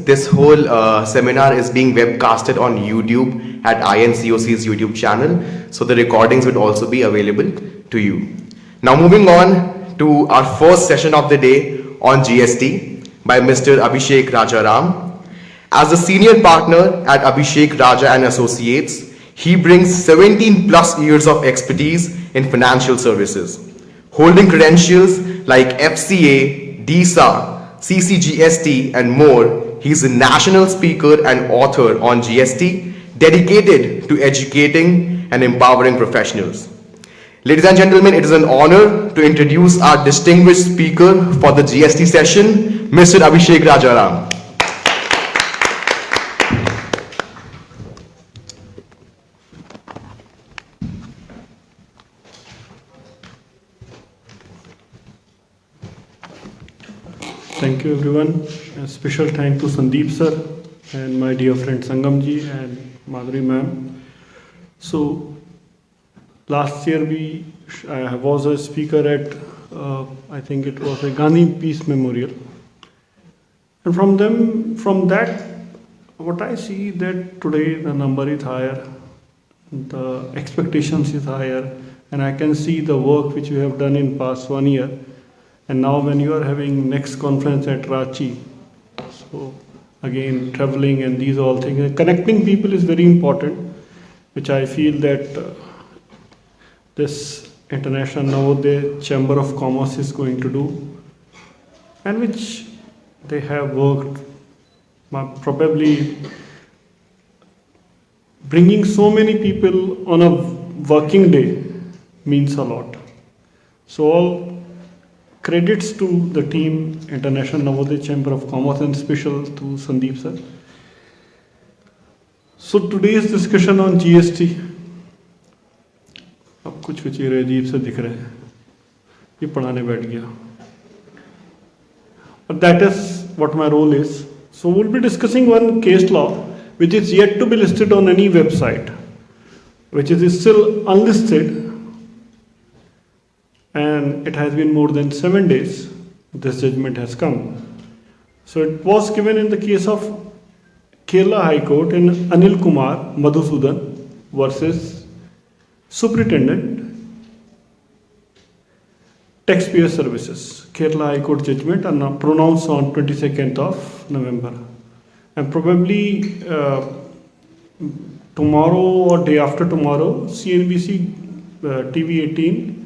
this whole seminar is being webcasted on YouTube at INCOC's YouTube channel. So the recordings would also be available to you. Now moving on to our first session of the day on GST by Mr. Abhishek Rajaram. As a senior partner at Abhishek Raja and Associates, he brings 17 plus years of expertise in financial services. Holding credentials like FCA, DISA, CCGST and more, he is a national speaker and author on GST, dedicated to educating and empowering professionals. Ladies and gentlemen, it is an honor to introduce our distinguished speaker for the GST session, Mr. Abhishek Rajaram. Thank you everyone. A special thank to Sandeep sir and my dear friend Sangam ji and Madhuri ma'am. So last year I was a speaker at I think it was a Gandhi Peace Memorial, and from that what I see that today the number is higher, the expectations is higher, and I can see the work which you have done in past 1 year. And now when you are having next conference at Ranchi, so again traveling and these all things, connecting people is very important, which I feel that this International Navodaya Chamber of Commerce is going to do, and which they have worked, probably bringing so many people on a working day means a lot. So all credits to the team, International Navodaya Chamber of Commerce, and special to Sandeep sir. So today's discussion on GST. अब कुछ चेहरे अजीब से दिख रहे हैं, ये पढ़ाने बैठ गया. But that is what my role is. So we'll be discussing one case law which is yet to be listed on any website, which is still unlisted. And it has been more than 7 days this judgment has come. So it was given in the case of Kerala High Court in Anil Kumar Madhusudan versus Superintendent Taxpayer Services. Kerala High Court judgment are pronounced on 22nd of November. And probably tomorrow or day after tomorrow, CNBC TV 18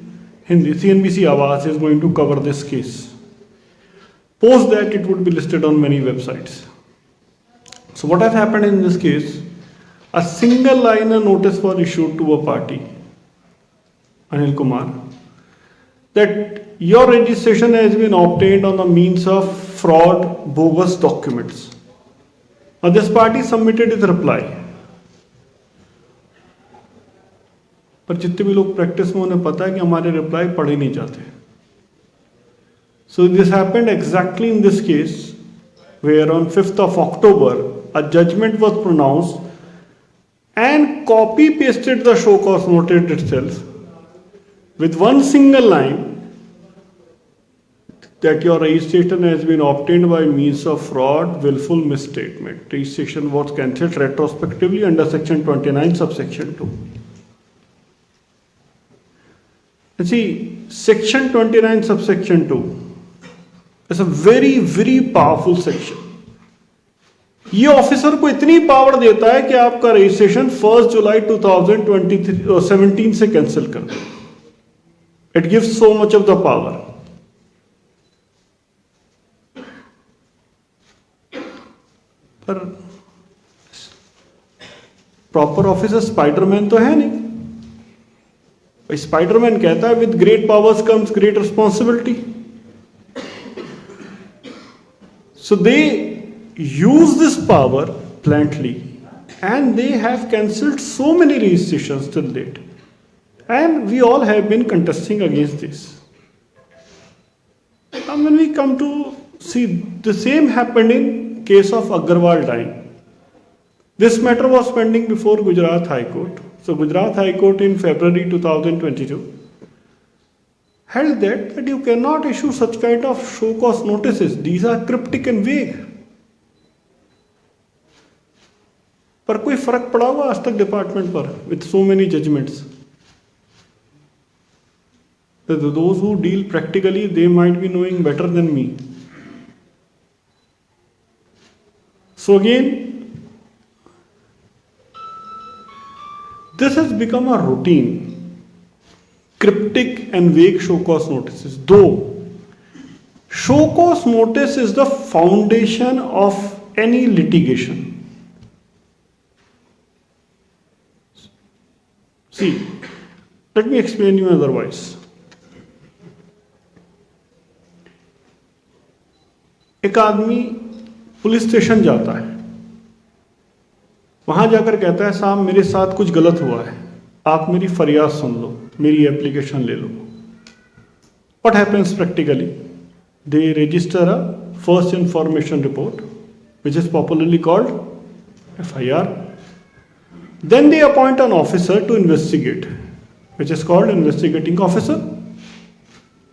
Hindi, CNBC Awaaz is going to cover this case. Post that, it would be listed on many websites. So what has happened in this case? A single liner notice was issued to a party, Anil Kumar, that your registration has been obtained on the means of fraud, bogus documents. Now this party submitted its reply. पर जितने भी लोग practice में उन्हें पता है कि हमारे रिप्लाई पढ़े नहीं जाते. So this happened exactly in this case, where on 5th of October a judgment was pronounced and copy pasted the show cause notice itself with one single line that your registration has been obtained by means of fraud, willful misstatement. Registration was cancelled retrospectively under section 29 subsection 2. See, section 29 subsection 2 is a very, very powerful section. ये officer को इतनी power देता है कि आपका registration 1 जुलाई 2017 से cancel कर दे. It gives so much of the power. पर प्रॉपर ऑफिसर स्पाइडरमैन तो है नहीं. स्पाइडरमैन कहता है with great powers comes great responsibility. So they use this power bluntly and they have cancelled so many registrations till date, and we all have been contesting against this. And when we come to see, the same happened in case of Agarwal dying. This matter was pending before Gujarat High Court. So Gujarat High Court in February 2022 held that you cannot issue such kind of show cause notices. These are cryptic and vague. पर कोई फर्क पड़ा हुआ आज तक department पर with so many judgements? Those who deal practically, they might be knowing better than me. So again, this has become a routine. Cryptic and vague show cause notices. Though show cause notice is the foundation of any litigation. See, let me explain you otherwise. एक आदमी police station जाता है, वहां जाकर कहता है साहब मेरे साथ कुछ गलत हुआ है, आप मेरी फरियाद सुन लो, मेरी एप्लीकेशन ले लो. What happens practically? They register a first information report, which is popularly called FIR. Then they appoint an officer to investigate, which is called investigating officer.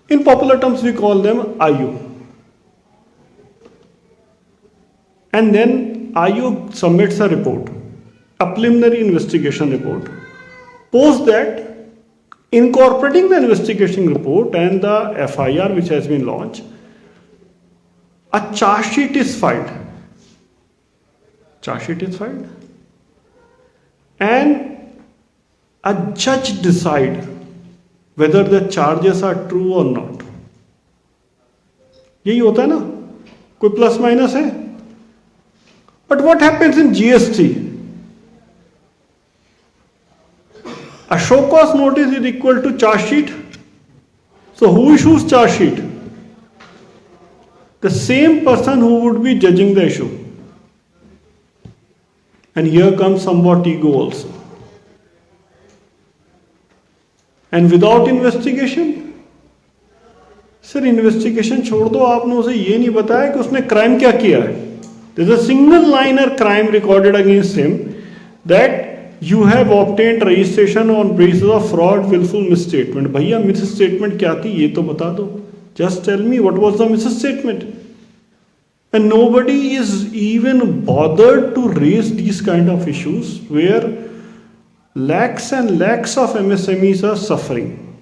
In popular terms, we call them IU. And then IU submits a report, a preliminary investigation report. Post that, incorporating the investigation report and the FIR which has been launched, a charge sheet is filed. Charge sheet is filed. And a judge decides whether the charges are true or not. यही होता है ना, कोई plus minus है. But what happens in GST? A show cause notice is equal to charge sheet. So who issues charge sheet? The same person who would be judging the issue. And here comes somewhat ego also. And without investigation? Sir, investigation छोड़ दो, आपने उसे ये नहीं बताया कि उसने crime क्या किया है. There is a single liner crime recorded against him, that you have obtained registration on basis of fraud, willful misstatement. भैया misstatement क्या थी ये तो बता दो. Just tell me what was the misstatement. And nobody is even bothered to raise these kind of issues where lakhs and lakhs of MSMEs are suffering.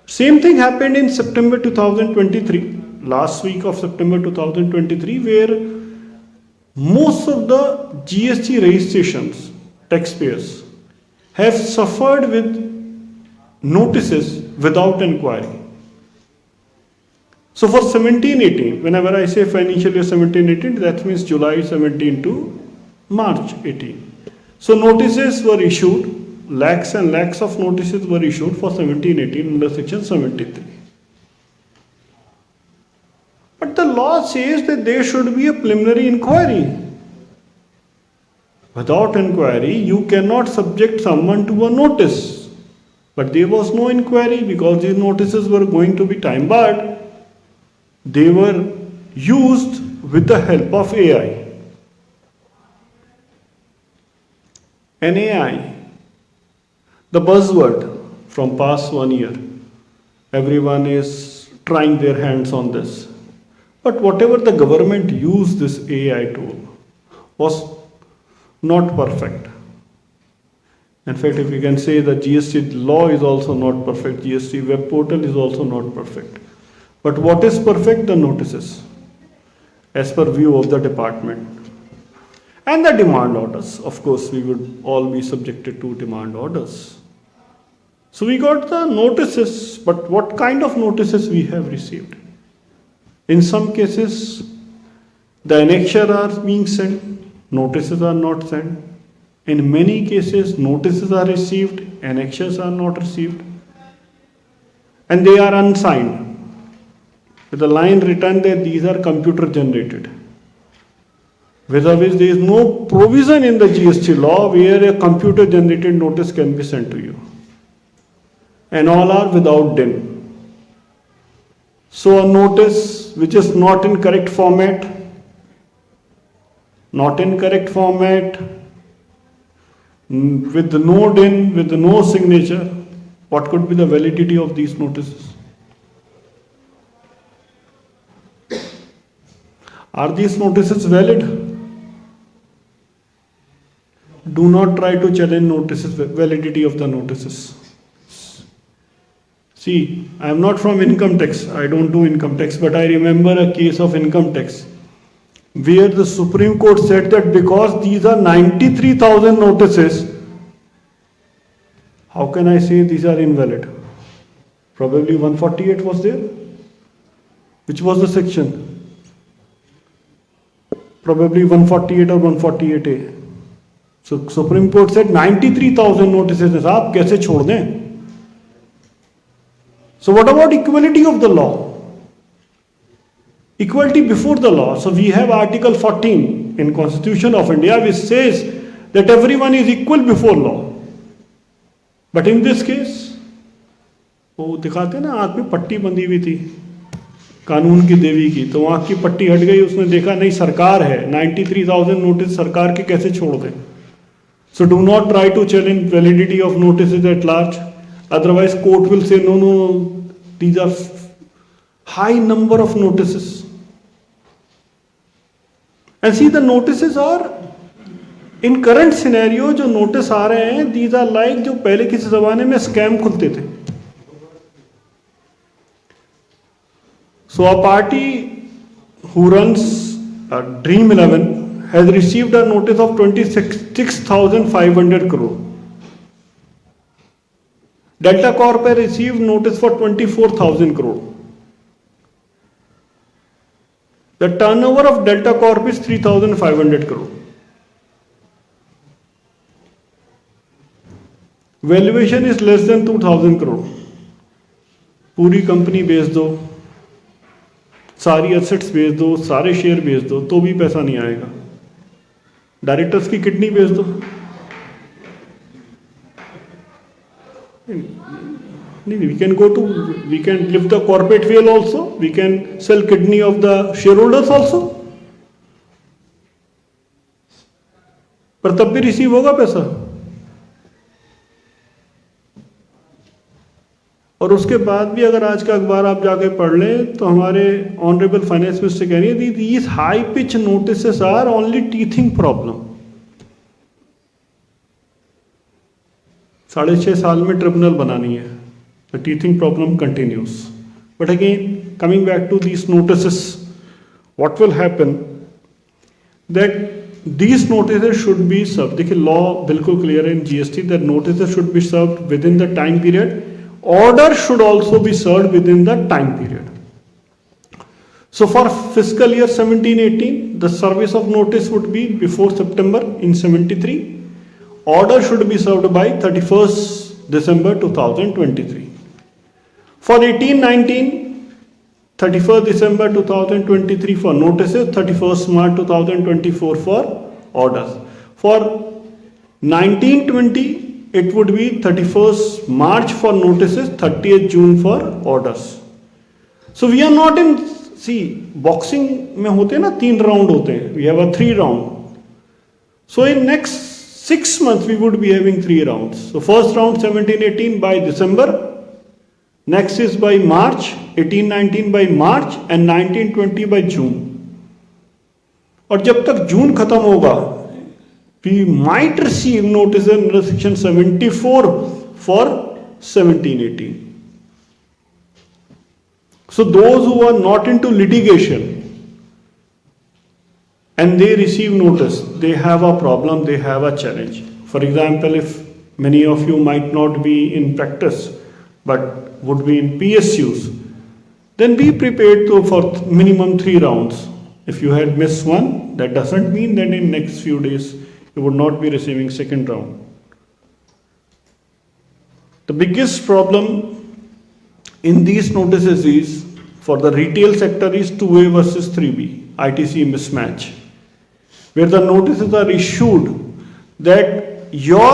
Same thing happened in September 2023. Last week of September 2023, where most of the GST registrations, taxpayers, have suffered with notices without inquiry. So for 17-18, whenever I say financial year 17-18, that means July 17 to March 18. So notices were issued, lakhs and lakhs of notices were issued for 17-18 under section 73. But the law says that there should be a preliminary inquiry. Without inquiry, you cannot subject someone to a notice. But there was no inquiry because these notices were going to be time barred. They were used with the help of AI. And AI, the buzzword from past 1 year, everyone is trying their hands on this. But whatever the government used this AI tool was not perfect. In fact, if we can say the GST law is also not perfect, GST web portal is also not perfect. But what is perfect? The notices, as per view of the department. And the demand orders. Of course, we would all be subjected to demand orders. So we got the notices, but what kind of notices we have received? In some cases, the annexure are being sent, notices are not sent. In many cases, notices are received, annexures are not received. And they are unsigned, with a line written that these are computer generated. Without which there is no provision in the GST law where a computer generated notice can be sent to you. And all are without DIN. So a notice which is not in correct format, with no DIN, with no signature, what could be the validity of these notices? Are these notices valid? do not try to challenge notices, validity of the notices. See, I am not from income tax, I don't do income tax, but I remember a case of income tax where the Supreme Court said that because these are 93,000 notices, how can I say these are invalid? Probably 148 was there. Which was the section? Probably 148 or 148A. So Supreme Court said 93,000 notices है साहब कैसे छोड़ दें? So what about equality of the law? Equality before the law. So we have Article 14 in Constitution of India which says that everyone is equal before law. But in this case, वो दिखाते ना आँख में पट्टी बंधी हुई थी कानून की देवी की, तो आँख की पट्टी हट गई, उसने देखा नहीं सरकार है, 93,000 नोटिस सरकार के कैसे छोड़ दें. So do not try to challenge validity of notices at large. Otherwise, court will say, no, these are high number of notices. And see, the notices are, in current scenario, जो notice आ रहे हैं, these are like जो पहले किसी ज़माने में scam खुलते थे. So a party who runs Dream 11 has received a notice of 26,500 crore. Delta Corp has received notice for 24,000 crore. The turnover of Delta Corp is 3,500 crore. Valuation is less than 2,000 crore. पूरी company बेच दो, सारी assets बेच दो, सारे share बेच दो, तो भी पैसा नहीं आएगा. डायरेक्टर्स की किडनी बेच दो, नहीं, we can lift the corporate veil also, we can sell kidney of the shareholders also, पर तब भी रिसीव होगा पैसा. और उसके बाद भी अगर आज का अखबार आप जाके पढ़ लें तो हमारे ऑनरेबल फाइनेंस मिनिस्टर कह रही है these high pitch notices are only teething problem. 6.5 साल में ट्रिब्यूनल बनानी है, the teething problem continues. But again coming back to these notices, what will happen that these notices should be served. देखिए law बिल्कुल clear है in GST that notices should be served within the time period. Order should also be served within the time period. So for fiscal year 17-18, the service of notice would be before September in 73. Order should be served by 31st December 2023. For 18-19, 31st December 2023 for notices, 31st March 2024 for orders. For 19-20, it would be 31st March for notices, 30th June for orders. So we are not in, see, boxing में होते हैं ना 3 round होते हैं, we have a 3 round. So in next 6 months we would be having 3 rounds. So first round 17-18 by December, next is by March, 18-19 by March and 19-20 by June. और जब तक जून खत्म होगा, we might receive notice under section 74 for 17-18. So those who are not into litigation and they receive notice, they have a problem, they have a challenge. For example, if many of you might not be in practice but would be in PSUs, then be prepared for minimum 3 rounds. If you had missed one, that doesn't mean that in next few days you would not be receiving second round. The biggest problem in these notices is for the retail sector is 2A versus 3B, ITC mismatch, where the notices are issued that your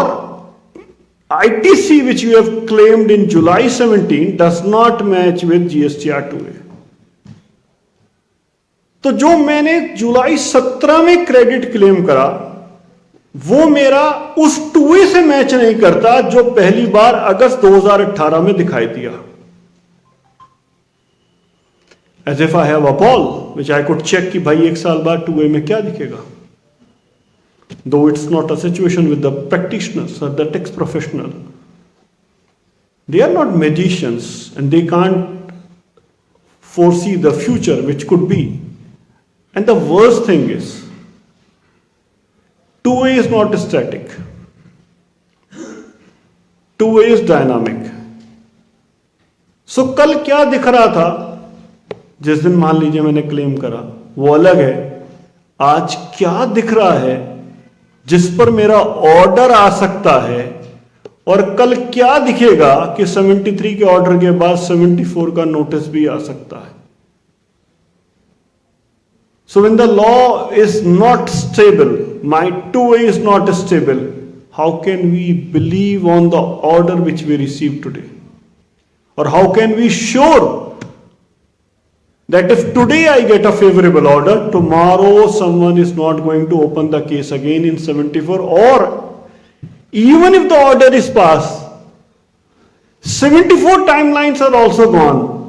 ITC which you have claimed in July 17 does not match with GSTR 2A. तो जो मैंने जुलाई 17 में credit claim करा वो मेरा उस 2A से match नहीं करता जो पहली बार अगस्त 2018 में दिखाई दिया. As if I have a ball which I could check कि भाई 1 साल बाद 2A में क्या दिखेगा. though it's not a situation with the practitioners or the tax professional. They are not magicians and they can't foresee the future which could be. And the worst thing is, 2A is not static. 2A is dynamic. So कल क्या दिख रहा था जिस दिन मान लीजिए मैंने क्लेम करा, वो अलग है. आज क्या दिख रहा है जिस पर मेरा ऑर्डर आ सकता है, और कल क्या दिखेगा कि 73 के ऑर्डर के बाद 74 का नोटिस भी आ सकता है. So when the law is not stable, my 2A is not stable, how can we believe on the order which we receive today? Or how can we sure that if today I get a favorable order, tomorrow someone is not going to open the case again in 74, or even if the order is passed, 74 timelines are also gone.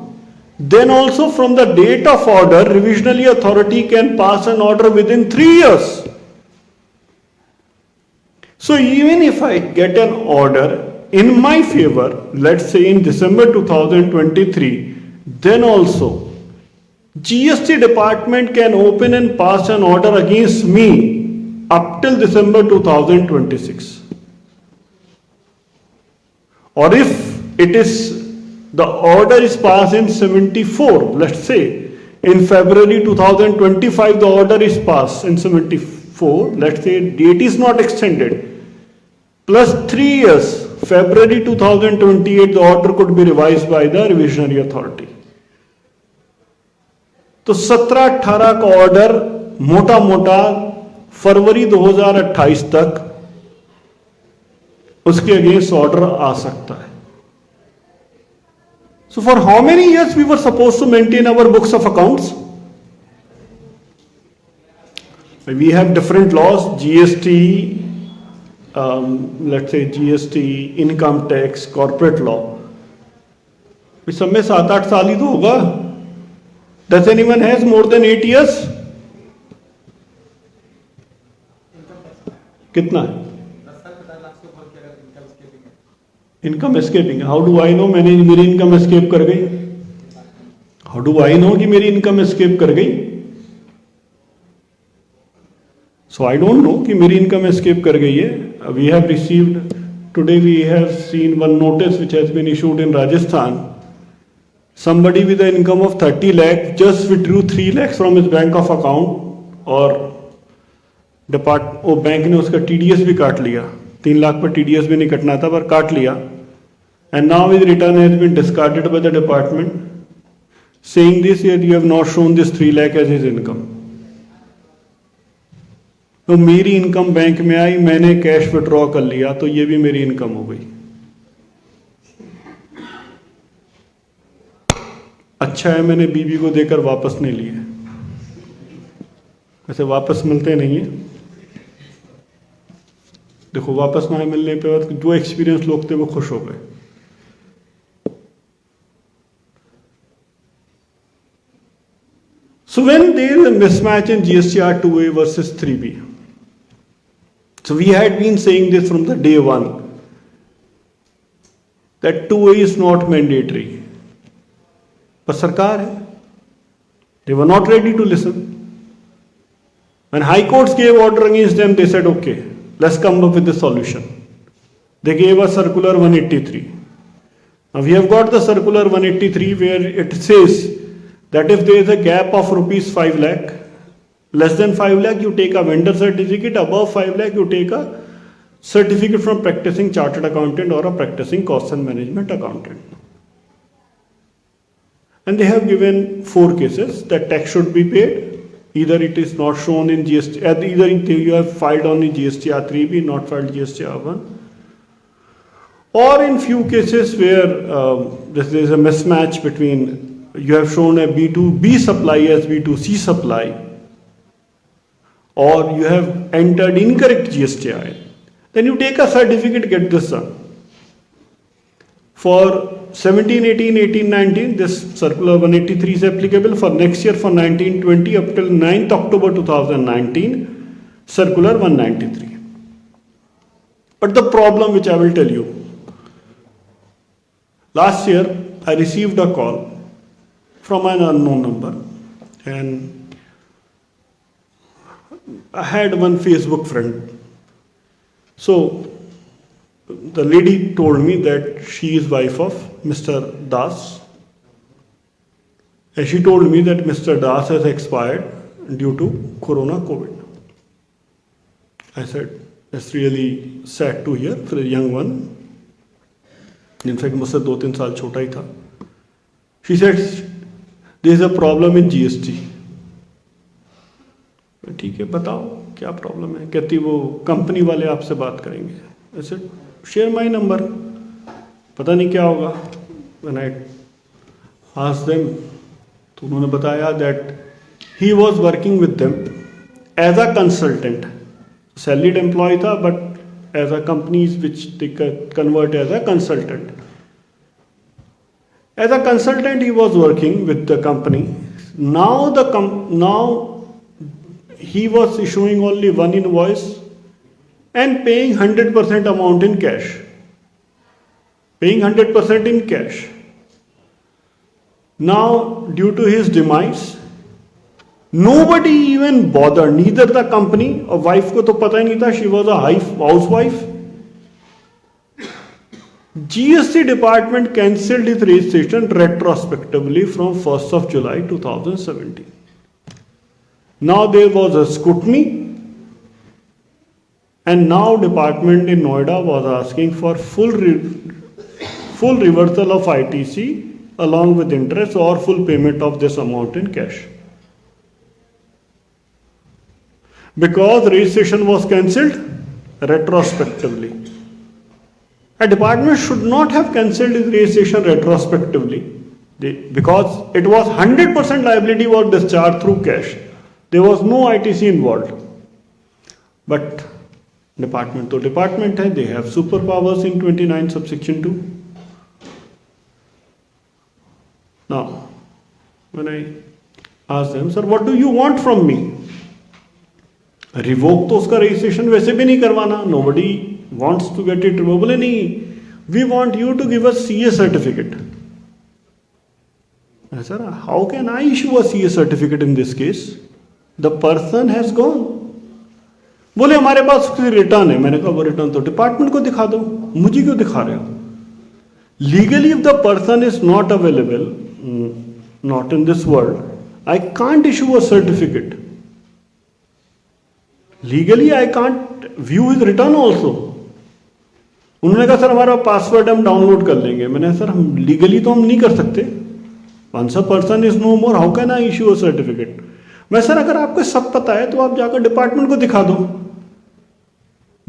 Then also from the date of order, revisionally authority can pass an order within 3 years. So even if I get an order in my favor, let's say in December 2023, then also GST department can open and pass an order against me up till December 2026. Or if it is the order is passed in 74, let's say in February 2025 the order is passed in 74, let's say date is not extended, plus 3 years, February 2028 the order could be revised by the revisionary authority. तो 17-18 का order मोटा मोटा फरवरी 2028 तक उसके against order आ सकता है. So for how many years we were supposed to maintain our books of accounts? We have different laws, GST, let's say GST, income tax, corporate law. इस सब में 7-8 साल ही तो होगा. Does anyone has more than 8 years? कितना है? Income escaping. How do I know मेरी income escape कर गई? हाउ डू आई नो कि मेरी इनकम एस्केप कर गई? सो आई डोंट नो कि मेरी इनकम एस्केप कर गई है. We have received today, we have seen one notice which has been issued in Rajasthan. Somebody with an income of 30 lakh just withdrew 3 lakhs from his bank of account, और वो bank ने उसका TDS भी काट लिया. 3 लाख पर TDS भी नहीं कटना था पर काट लिया. And now his return has been discarded by the department, saying this year you have not shown this 3 lakh as his income. तो मेरी इनकम बैंक में आई, मैंने कैश विड्रॉ कर लिया, तो ये भी मेरी इनकम हो गई. अच्छा है मैंने बीबी को देकर वापस नहीं लिए, वैसे वापस मिलते नहीं है. देखो वापस ना मिलने पे बाद जो एक्सपीरियंस लोग थे वो खुश हो गए. So when there is a mismatch in GSTR 2A versus 3B, so we had been saying this from the day one that 2A is not mandatory. पर सरकार है, they were not ready to listen. When high courts gave order against them, they said, okay, let's come up with a solution. They gave us circular 183. Now we have got the circular 183 where it says that if there is a gap of rupees 5 lakh, less than 5 lakh you take a vendor certificate, above 5 lakh you take a certificate from practicing chartered accountant or a practicing cost and management accountant. And they have given 4 cases that tax should be paid. Either it is not shown in GST, either you have filed on the GSTR 3B, not filed GSTR 1. Or in few cases where there is a mismatch between you have shown a B2B supply as B2C supply, or you have entered incorrect GSTI, then you take a certificate, get this done. For 17, 18, 18, 19, this circular 183 is applicable. For next year, for 19, 20, up till 9th October 2019, Circular 193. But the problem which I will tell you, last year I received a call from an unknown number, and I had one Facebook friend. So the lady told me that she is wife of Mr. Das, and she told me that Mr. Das has expired due to Corona COVID. I said, that's really sad to hear for a young one. In fact, मुझसे 2-3 साल छोटा ही था. She said, there is a problem in GST. ठीक है, बताओ क्या problem है. कहती वो कंपनी वाले आपसे बात करेंगे. I said, share my number. पता नहीं क्या होगा. When I asked them, तो उन्होंने बताया that he was working with them as a consultant. Salaried employee था, but as a companies which they convert as a consultant. As a consultant, he was working with the company. Now now he was issuing only one invoice and paying 100% amount in cash. Paying 100% in cash. Now, due to his demise, nobody even bothered, neither the company, or wife को तो पता ही नहीं था, she was a housewife. GST department cancelled its registration retrospectively from 1st of July 2017. Now there was a scrutiny, and now department in Noida was asking for full reversal of ITC along with interest or full payment of this amount in cash. Because registration was cancelled retrospectively. A department should not have cancelled its registration retrospectively because it was 100% liability was discharged through cash. There was no ITC involved. But department to department hai, they have superpowers in 29 subsection 2. Now, when I asked them, sir, what do you want from me? Revoke तो उसका registration वैसे भी नहीं करवाना. Nobody wants to get it revoked. बोले नहीं, we want you to give us CA certificate. Sir, how can I issue a CA certificate in this case? The person has gone. बोले हमारे पास उसकी रिटर्न है. मैंने कहा वो रिटर्न तो डिपार्टमेंट को दिखा दो, मुझे क्यों दिखा रहे हो? Legally, if the person is not available, not in this world, I can't issue a certificate. Legally, I can't view his return also. उन्होंने कहा सर हमारा पासवर्ड हम डाउनलोड कर लेंगे. मैंने सर हम लीगली तो हम नहीं कर सकते. Once a person is no more, how can I issue a certificate? मैं सर अगर आपको सब पता है तो आप जाकर डिपार्टमेंट को दिखा दो.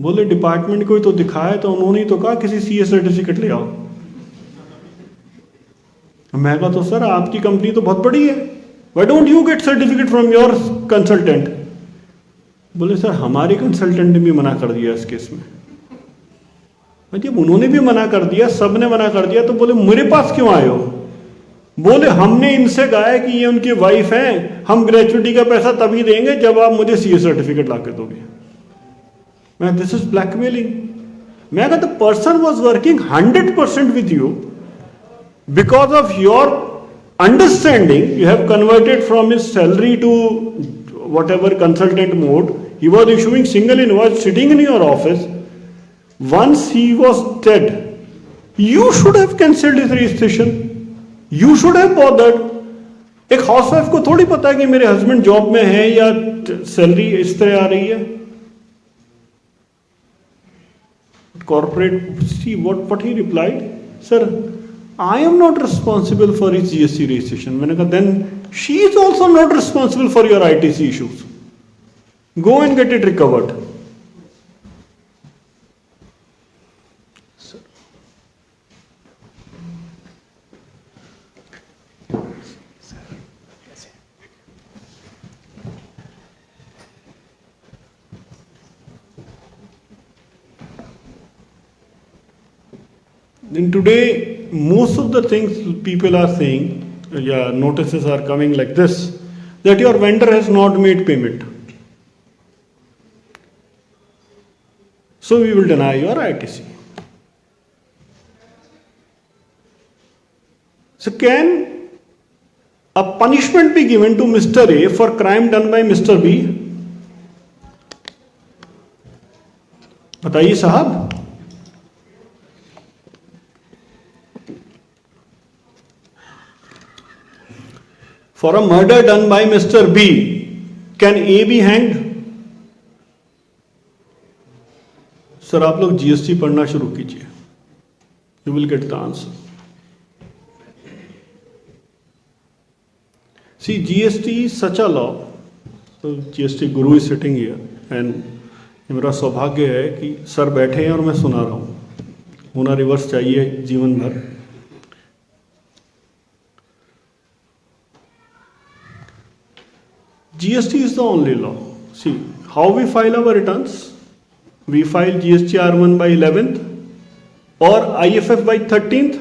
बोले डिपार्टमेंट को ही तो दिखाया, तो उन्होंने ही तो कहा किसी सीए सर्टिफिकेट ले आओ. मैं कहा तो सर आपकी कंपनी तो बहुत बड़ी है, why don't you get certificate from your consultant. बोले सर हमारे कंसल्टेंट ने भी मना कर दिया इस केस में. जब उन्होंने भी मना कर दिया, सब ने मना कर दिया, तो बोले मेरे पास क्यों आए हो? बोले हमने इनसे कहा है कि ये उनकी वाइफ है, हम ग्रेचुइटी का पैसा तभी देंगे जब आप मुझे सीए सर्टिफिकेट ला के दोगे. मैं दिस इज ब्लैकमेलिंग. मैं कहा the person was working 100% with you. Because of your understanding, you have converted from his salary to whatever consultant mode. He was issuing single invoice sitting in your office. Once he was dead, you should have cancelled his registration. You should have bothered. एक housewife को थोड़ी पता है कि मेरे husband job में है या सैलरी इस तरह आ रही है. Corporate, see what he replied, sir, I am not responsible for his GST registration. मैंने कहा then she is also not responsible for your ITC issues. Go and get it recovered. Then today, most of the things people are saying, notices are coming like this, that your vendor has not made payment. So we will deny your ITC. So can a punishment be given to Mr. A for crime done by Mr. B? बताइए साहब. For a murder done by Mr. B, can A be hanged? Sir आप लोग GST पढ़ना शुरू कीजिए. You will get the answer. See, GST is such a law. So GST guru is sitting here, and मेरा सौभाग्य है कि sir बैठे हैं और मैं सुना रहा हूँ. होना रिवर्स चाहिए जीवन भर. GST is the only law. See, how we file our returns? We file GST R1 by 11th or IFF by 13th.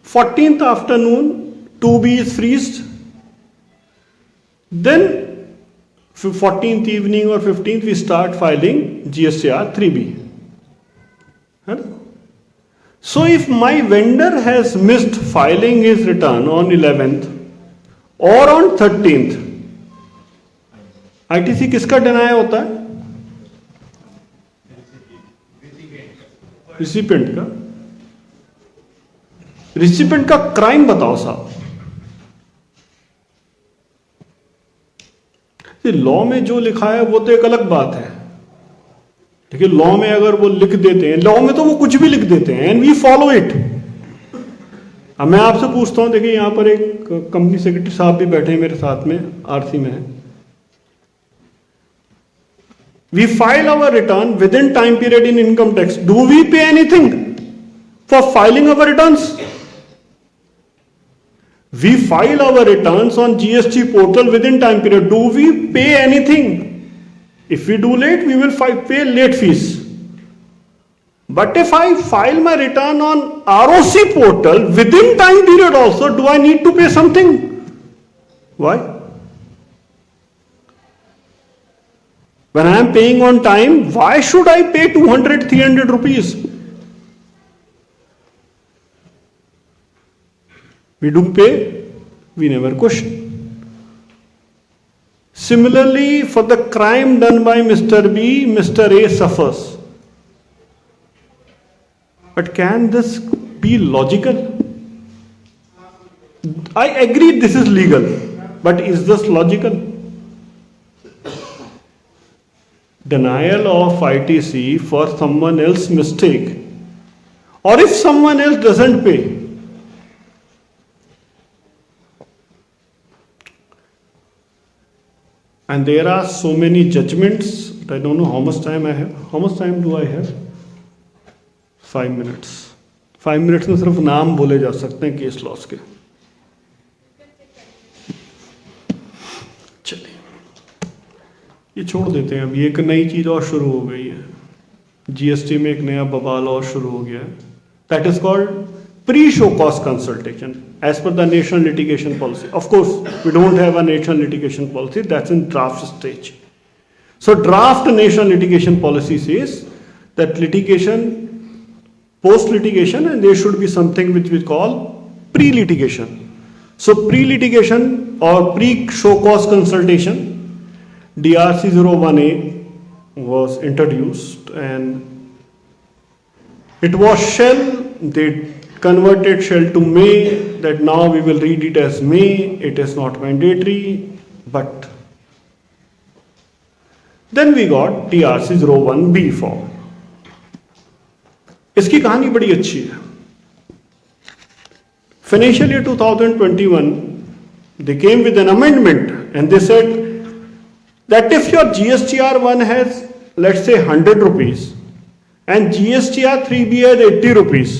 14th afternoon, 2B is freezed. Then 14th evening or 15th we start filing GSTR 3B. So if my vendor has missed filing his return on 11th or on 13th, ITC किसका deny होता है? Recipient का. Recipient का crime बताओ साहब. Law में जो लिखा है वो तो एक अलग बात है. देखिए लॉ में अगर वो लिख देते हैं, लॉ में तो वो कुछ भी लिख देते हैं एंड वी फॉलो इट. अब मैं आपसे पूछता हूं, देखिए यहां पर एक कंपनी सेक्रेटरी साहब भी बैठे हैं मेरे साथ में, आरसी में है. We file our return within time period in income tax. Do we pay anything for filing our returns? We file our returns on GST portal within time period. Do we pay anything? If we do late, we will pay late fees. But if I file my return on ROC portal within time period also, do I need to pay something? Why? When I am paying on time, why should I pay 200, 300 rupees? We do pay, we never question. Similarly, for the crime done by Mr. B, Mr. A suffers. But can this be logical? I agree this is legal, but is this logical? Denial of ITC for someone else's mistake, or if someone else doesn't pay. And there are so many judgments. I don't know how much time I have. How much time do I have? 5 minutes. 5 minutes में सिर्फ नाम बोले जा सकते हैं case laws के. चलिए ये छोड़ देते हैं. अभी एक नई चीज और शुरू हो गई है. जीएसटी में एक नया बवाल और शुरू हो गया है. That is called pre show cause consultation as per the national litigation policy. Of course we don't have a national litigation policy, that's in draft stage. So draft national litigation policy says that litigation, post litigation, and there should be something which we call pre litigation. So pre litigation or pre show cause consultation, DRC 01A was introduced, and it was shall. They converted shall to may, that now we will read it as may. It is not mandatory, but then we got DRC 01B form. इसकी कहानी बड़ी अच्छी है. Financial year 2021, they came with an amendment and they said that if your GSTR1 has, let's say, 100 rupees and GSTR3B has 80 rupees,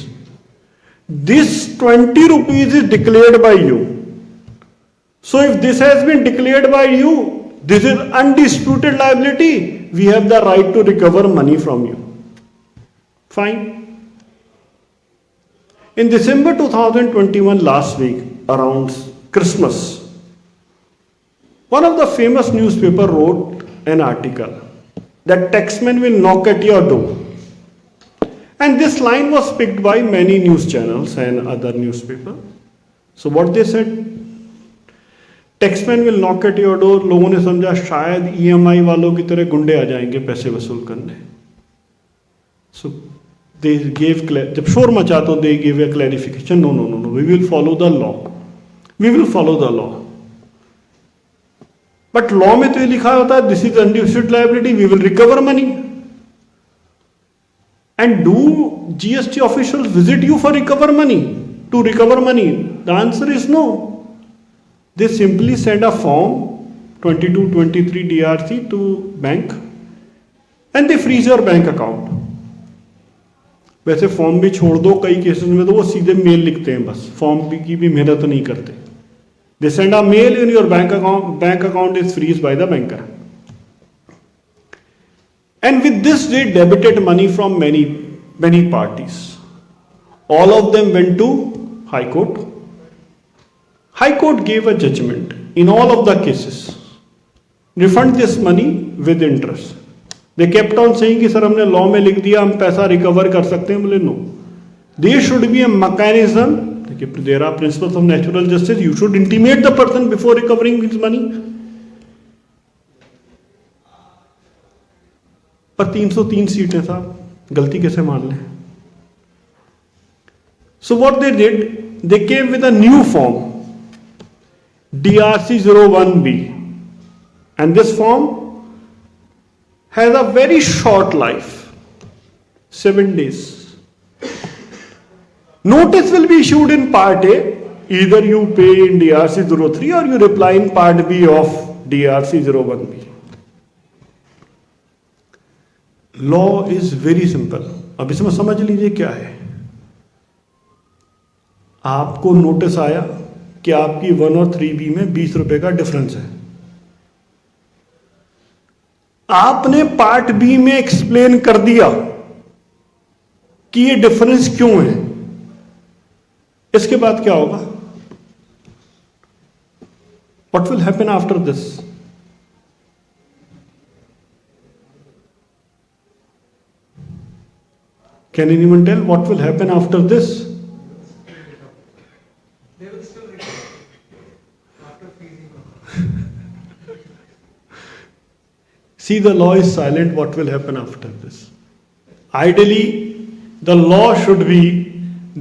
this 20 rupees is declared by you. So if this has been declared by you, this is undisputed liability. We have the right to recover money from you. Fine. In December 2021, last week, around Christmas, one of the famous newspaper wrote an article that taxman will knock at your door. And this line was picked by many news channels and other newspapers. So what they said, taxman will knock at your door, लोगों ने समझा शायद EMI वालों की तरह गुंडे आ जाएंगे पैसे वसूल करने. So they gave, जब शोर मचा तो they gave a clarification, no, we will follow the law. We will follow the law. But law में तो ये लिखा होता है, this is undisputed liability, we will recover money. And do GST officials visit you for recover money? To recover money? The answer is no. They simply send a form 2223 DRC to bank and they freeze your bank account. वैसे form भी छोड़ दो, कई cases में तो वो सीधे mail लिखते हैं, बस फॉर्म की भी मेहनत नहीं करते. They send a mail and your bank account is freezed by the banker. And with this they debited money from many parties. All of them went to High Court. High Court gave a judgment in all of the cases. Refund this money with interest. They kept on saying कि sir हमने law में लिख दिया हम पैसा recover कर सकते हैं. बोले no. There should be a mechanism. There are principles of natural justice. You should intimate the person before recovering his money. पर 303 सीटें साहब, गलती कैसे मान लें? So what they did, they came with a new form, DRC 01B, and this form has a very short life, 7 days. Notice will be issued in Part A, either you pay in DRC 03 or you reply in Part B of DRC 01B. Law is very simple. अब इसमें समझ लीजिए क्या है. आपको notice आया कि आपकी 1 और 3B में 20 रुपए का डिफरेंस है. आपने पार्ट बी में एक्सप्लेन कर दिया कि ये डिफरेंस क्यों है. इसके बाद क्या होगा? What will happen after this? Can anyone tell what will happen after this? They will still recover after freezing. See, the law is silent. What will happen after this? Ideally, the law should be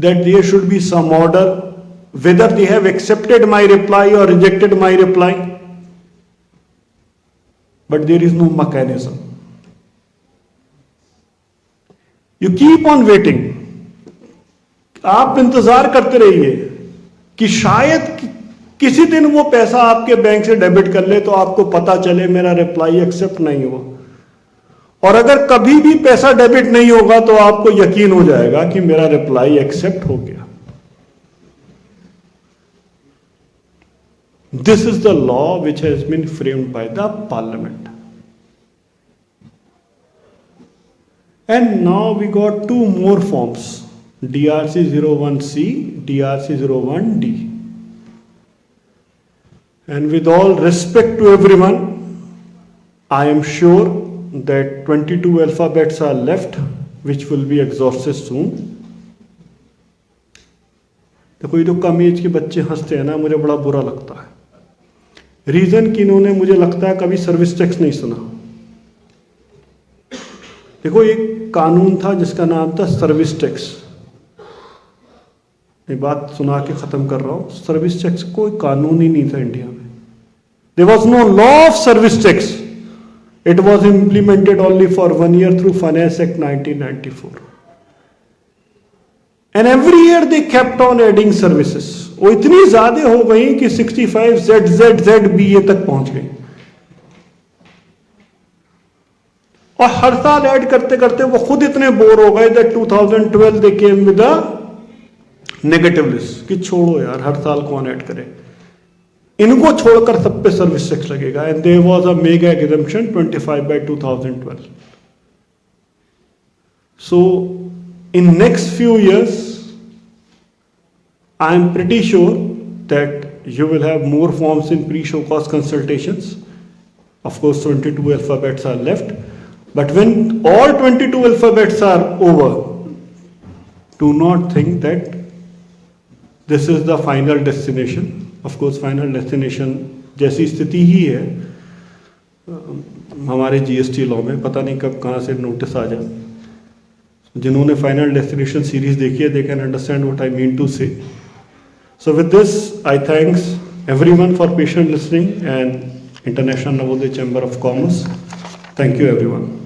that there should be some order, whether they have accepted my reply or rejected my reply. But there is no mechanism. You keep on waiting. आप इंतजार करते रहिए कि शायद किसी दिन वो पैसा आपके बैंक से डेबिट कर ले तो आपको पता चले मेरा रिप्लाई एक्सेप्ट नहीं हुआ. और अगर कभी भी पैसा डेबिट नहीं होगा तो आपको यकीन हो जाएगा कि मेरा रिप्लाई एक्सेप्ट हो गया. This is the law which has been framed by the parliament. And now we got 2 more forms, DRC 01C, DRC 01D. And with all respect to everyone, I am sure that 22 alphabets are left, which will be exhausted soon. देखो ये जो कम as के बच्चे हंसते हैं ना, मुझे बड़ा बुरा लगता है. रीजन कि इन्होंने, मुझे लगता है, कभी सर्विस टैक्स नहीं सुना. देखो एक कानून था जिसका नाम था सर्विस टैक्स. एक बात सुना के खत्म कर रहा हूं. सर्विस टैक्स कोई कानून ही नहीं था इंडिया में. There was no law of service tax. It was implemented only for 1 year through finance act 1994. And every year they kept on adding services. वो इतनी ज्यादा हो गई कि 65 ZZZBA तक पहुंच गई. और हर साल ऐड करते करते वो खुद इतने बोर हो गए that 2012 they came with a negative list कि छोड़ो यार, हर साल कौन ऐड करे, इनको छोड़कर सब पे सर्विस टैक्स लगेगा. And there was a mega exemption 25 by 2012. So in next few years I am pretty sure that you will have more forms in pre show cause consultations. Of course 22 alphabets are left. But when all 22 alphabets are over, do not think that this is the final destination. Of course, final destination जैसी स्थिति ही है हमारे GST law में, पता नहीं कब कहाँ से नोटिस आ जाए. जिन्होंने फाइनल डेस्टिनेशन सीरीज देखी है, they can understand what I mean to say. So with this, I thanks everyone for patient listening and International Navodaya Chamber of Commerce. Thank you everyone.